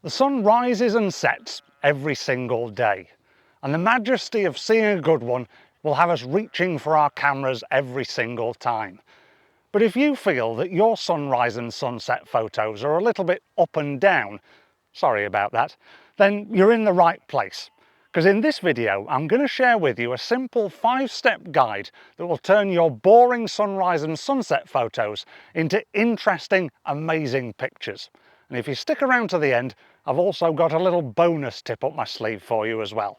The sun rises and sets every single day, and the majesty of seeing a good one will have us reaching for our cameras every single time. But if you feel that your sunrise and sunset photos are a little bit up and down, sorry about that, then you're in the right place. Because in this video, I'm going to share with you a simple 5-step guide that will turn your boring sunrise and sunset photos into interesting, amazing pictures. And if you stick around to the end, I've also got a little bonus tip up my sleeve for you as well.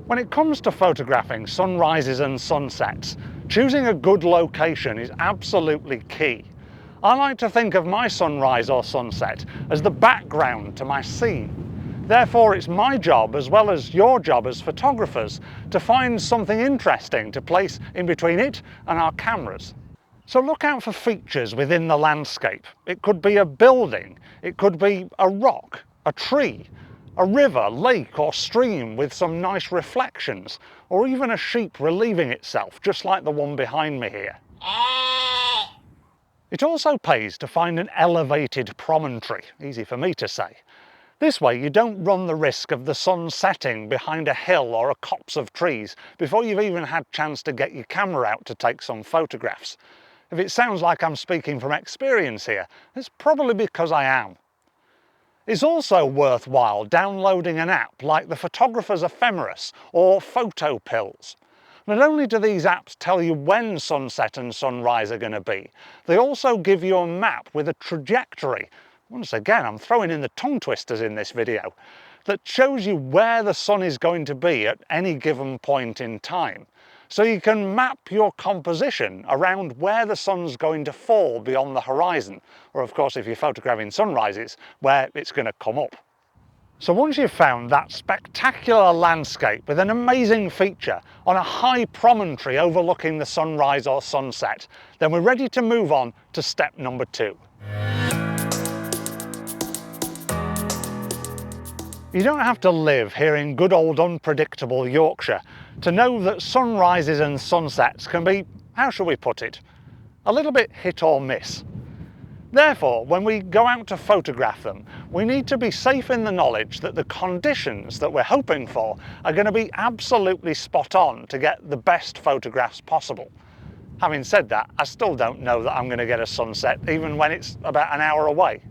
When it comes to photographing sunrises and sunsets, choosing a good location is absolutely key. I like to think of my sunrise or sunset as the background to my scene. Therefore, it's my job, as well as your job as photographers, to find something interesting to place in between it and our cameras. So look out for features within the landscape. It could be a building, it could be a rock, a tree, a river, lake or stream with some nice reflections, or even a sheep relieving itself, just like the one behind me here. It also pays to find an elevated promontory, easy for me to say. This way you don't run the risk of the sun setting behind a hill or a copse of trees before you've even had a chance to get your camera out to take some photographs. If it sounds like I'm speaking from experience here, it's probably because I am. It's also worthwhile downloading an app like the Photographer's Ephemeris or Photo Pills. Not only do these apps tell you when sunset and sunrise are going to be, they also give you a map with a trajectory. Once again, I'm throwing in the tongue twisters in this video, that shows you where the sun is going to be at any given point in time. So you can map your composition around where the sun's going to fall beyond the horizon, or of course if you're photographing sunrises, where it's going to come up. So once you've found that spectacular landscape with an amazing feature on a high promontory overlooking the sunrise or sunset, then we're ready to move on to step number 2. You don't have to live here in good old unpredictable Yorkshire to know that sunrises and sunsets can be, how shall we put it, a little bit hit or miss. Therefore, when we go out to photograph them, we need to be safe in the knowledge that the conditions that we're hoping for are going to be absolutely spot on to get the best photographs possible. Having said that, I still don't know that I'm going to get a sunset even when it's about an hour away.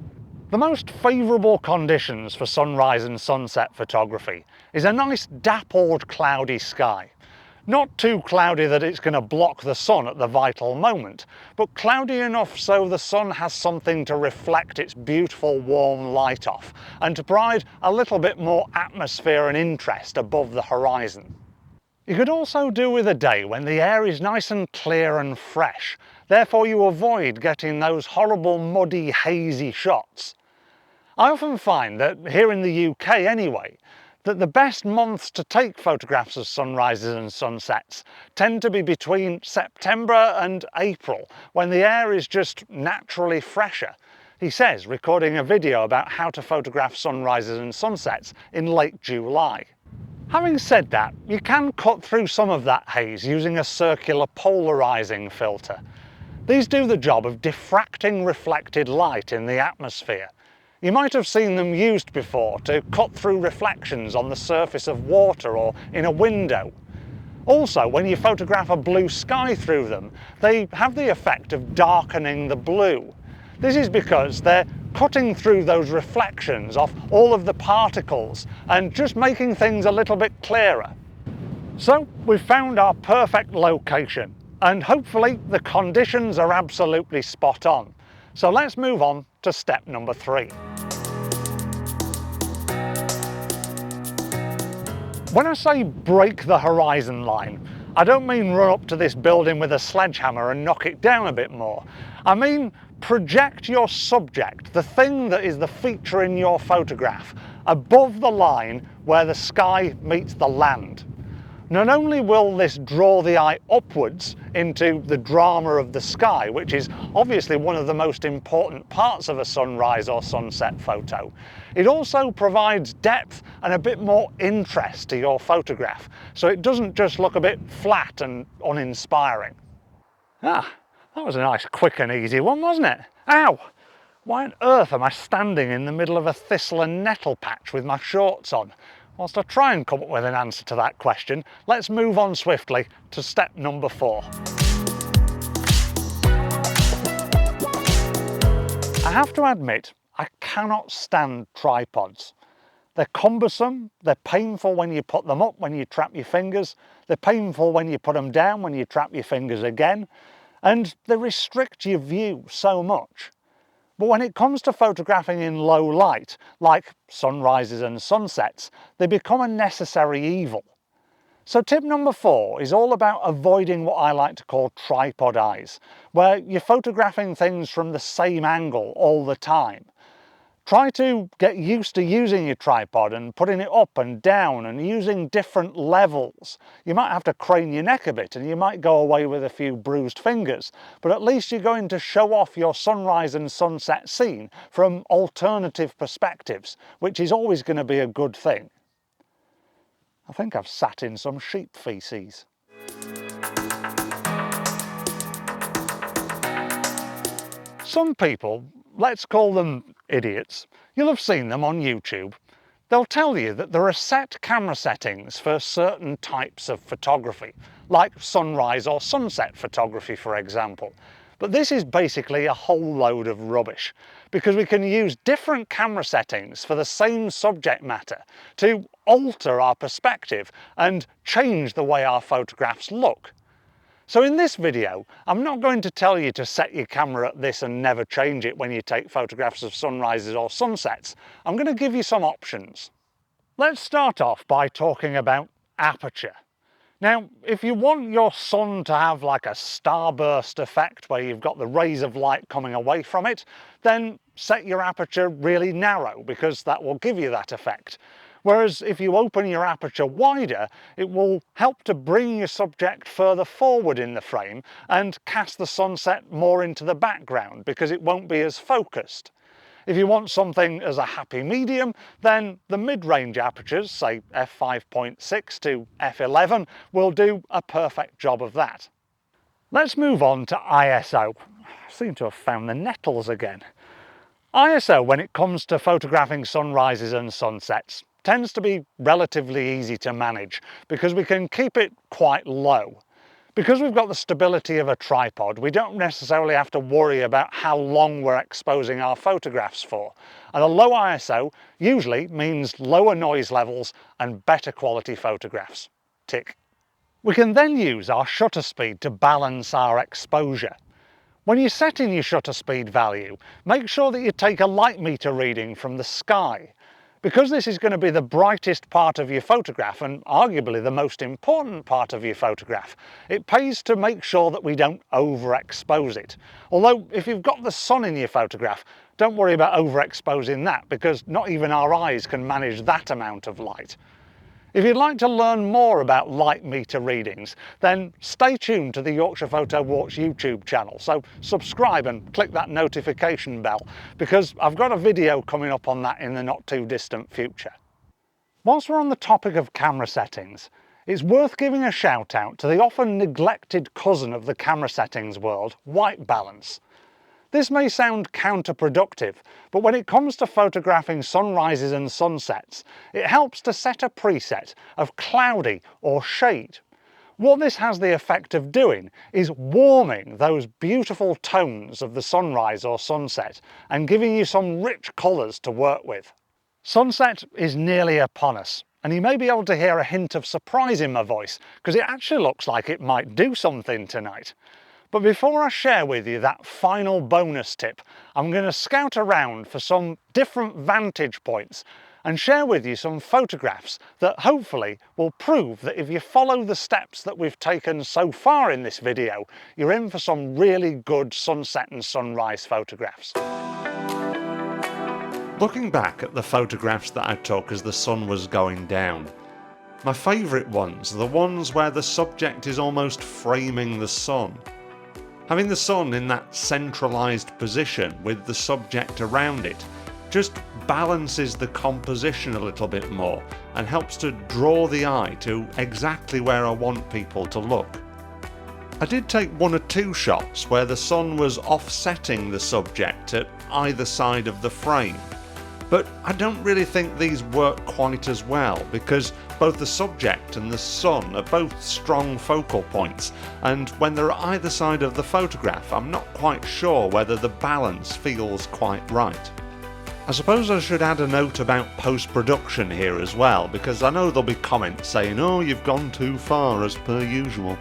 The most favourable conditions for sunrise and sunset photography is a nice dappled cloudy sky. Not too cloudy that it's going to block the sun at the vital moment, but cloudy enough so the sun has something to reflect its beautiful warm light off and to provide a little bit more atmosphere and interest above the horizon. You could also do with a day when the air is nice and clear and fresh, therefore you avoid getting those horrible muddy hazy shots. I often find that, here in the UK anyway, that the best months to take photographs of sunrises and sunsets tend to be between September and April, when the air is just naturally fresher. He says, recording a video about how to photograph sunrises and sunsets in late July. Having said that, you can cut through some of that haze using a circular polarizing filter. These do the job of diffracting reflected light in the atmosphere. You might have seen them used before to cut through reflections on the surface of water or in a window. Also, when you photograph a blue sky through them, they have the effect of darkening the blue. This is because they're cutting through those reflections off all of the particles and just making things a little bit clearer. So we've found our perfect location, and hopefully the conditions are absolutely spot on. So let's move on to step number 3. When I say break the horizon line, I don't mean run up to this building with a sledgehammer and knock it down a bit more. I mean project your subject, the thing that is the feature in your photograph, above the line where the sky meets the land. Not only will this draw the eye upwards into the drama of the sky, which is obviously one of the most important parts of a sunrise or sunset photo, it also provides depth and a bit more interest to your photograph, so it doesn't just look a bit flat and uninspiring. That was a nice quick and easy one, wasn't it? Ow! Why on earth am I standing in the middle of a thistle and nettle patch with my shorts on? Whilst I try and come up with an answer to that question, let's move on swiftly to step number 4. I have to admit, I cannot stand tripods. They're cumbersome, they're painful when you put them up, when you trap your fingers, they're painful when you put them down, when you trap your fingers again, and they restrict your view so much. But when it comes to photographing in low light, like sunrises and sunsets, they become a necessary evil. So tip number 4 is all about avoiding what I like to call tripod eyes, where you're photographing things from the same angle all the time. Try to get used to using your tripod and putting it up and down and using different levels. You might have to crane your neck a bit and you might go away with a few bruised fingers, but at least you're going to show off your sunrise and sunset scene from alternative perspectives, which is always going to be a good thing. I think I've sat in some sheep feces. Some people, let's call them idiots, you'll have seen them on YouTube. They'll tell you that there are set camera settings for certain types of photography, like sunrise or sunset photography, for example. But this is basically a whole load of rubbish, because we can use different camera settings for the same subject matter to alter our perspective and change the way our photographs look. So in this video, I'm not going to tell you to set your camera at this and never change it when you take photographs of sunrises or sunsets. I'm going to give you some options. Let's start off by talking about aperture. Now, if you want your sun to have like a starburst effect where you've got the rays of light coming away from it, then set your aperture really narrow, because that will give you that effect. Whereas if you open your aperture wider, it will help to bring your subject further forward in the frame and cast the sunset more into the background, because it won't be as focused. If you want something as a happy medium, then the mid-range apertures, say f5.6 to f11, will do a perfect job of that. Let's move on to ISO. I seem to have found the nettles again. ISO, when it comes to photographing sunrises and sunsets, tends to be relatively easy to manage because we can keep it quite low. Because we've got the stability of a tripod, we don't necessarily have to worry about how long we're exposing our photographs for. And a low ISO usually means lower noise levels and better quality photographs. Tick. We can then use our shutter speed to balance our exposure. When you're setting your shutter speed value, make sure that you take a light meter reading from the sky. Because this is going to be the brightest part of your photograph and arguably the most important part of your photograph, it pays to make sure that we don't overexpose it. Although if you've got the sun in your photograph, don't worry about overexposing that, because not even our eyes can manage that amount of light. If you'd like to learn more about light meter readings, then stay tuned to the Yorkshire Photo Walks YouTube channel. So subscribe and click that notification bell, because I've got a video coming up on that in the not too distant future. Whilst we're on the topic of camera settings, it's worth giving a shout out to the often neglected cousin of the camera settings world, white balance. This may sound counterproductive, but when it comes to photographing sunrises and sunsets, it helps to set a preset of cloudy or shade. What this has the effect of doing is warming those beautiful tones of the sunrise or sunset and giving you some rich colours to work with. Sunset is nearly upon us, and you may be able to hear a hint of surprise in my voice, because it actually looks like it might do something tonight. But before I share with you that final bonus tip, I'm going to scout around for some different vantage points and share with you some photographs that hopefully will prove that if you follow the steps that we've taken so far in this video, you're in for some really good sunset and sunrise photographs. Looking back at the photographs that I took as the sun was going down, my favourite ones are the ones where the subject is almost framing the sun. Having the sun in that centralised position with the subject around it just balances the composition a little bit more and helps to draw the eye to exactly where I want people to look. I did take one or two shots where the sun was offsetting the subject at either side of the frame, but I don't really think these work quite as well because both the subject and the sun are both strong focal points, and when they're either side of the photograph I'm not quite sure whether the balance feels quite right. I suppose I should add a note about post-production here as well, because I know there'll be comments saying, oh, you've gone too far as per usual.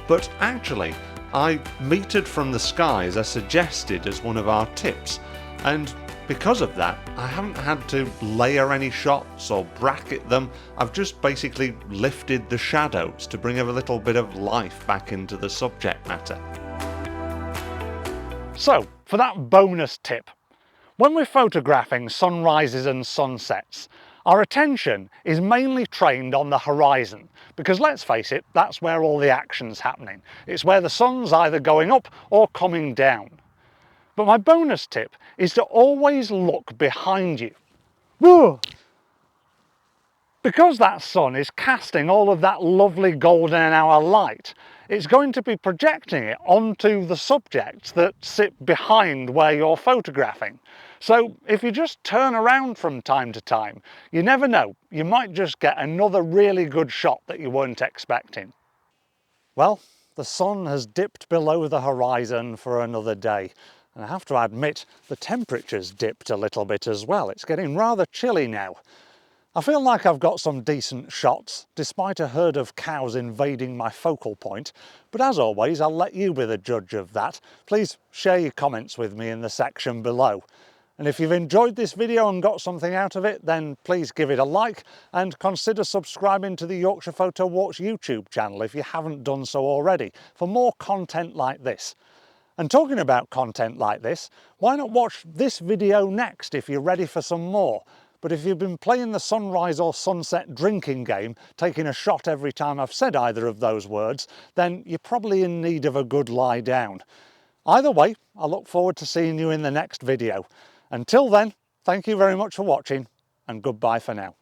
But actually, I metered from the sky as I suggested as one of our tips, and because of that I haven't had to layer any shots or bracket them. I've just basically lifted the shadows to bring a little bit of life back into the subject matter. So, for that bonus tip, when we're photographing sunrises and sunsets, our attention is mainly trained on the horizon, because let's face it, that's where all the action's happening. It's where the sun's either going up or coming down. But my bonus tip is to always look behind you. Whoa! Because that sun is casting all of that lovely golden hour light, it's going to be projecting it onto the subjects that sit behind where you're photographing. So if you just turn around from time to time, you never know, you might just get another really good shot that you weren't expecting. Well, the sun has dipped below the horizon for another day. And I have to admit, the temperature's dipped a little bit as well. It's getting rather chilly now. I feel like I've got some decent shots, despite a herd of cows invading my focal point, but as always I'll let you be the judge of that. Please share your comments with me in the section below. And if you've enjoyed this video and got something out of it, then please give it a like and consider subscribing to the Yorkshire Photo Walks YouTube channel if you haven't done so already, for more content like this. And talking about content like this, why not watch this video next if you're ready for some more? But if you've been playing the sunrise or sunset drinking game, taking a shot every time I've said either of those words, then you're probably in need of a good lie down. Either way, I look forward to seeing you in the next video. Until then, thank you very much for watching, and goodbye for now.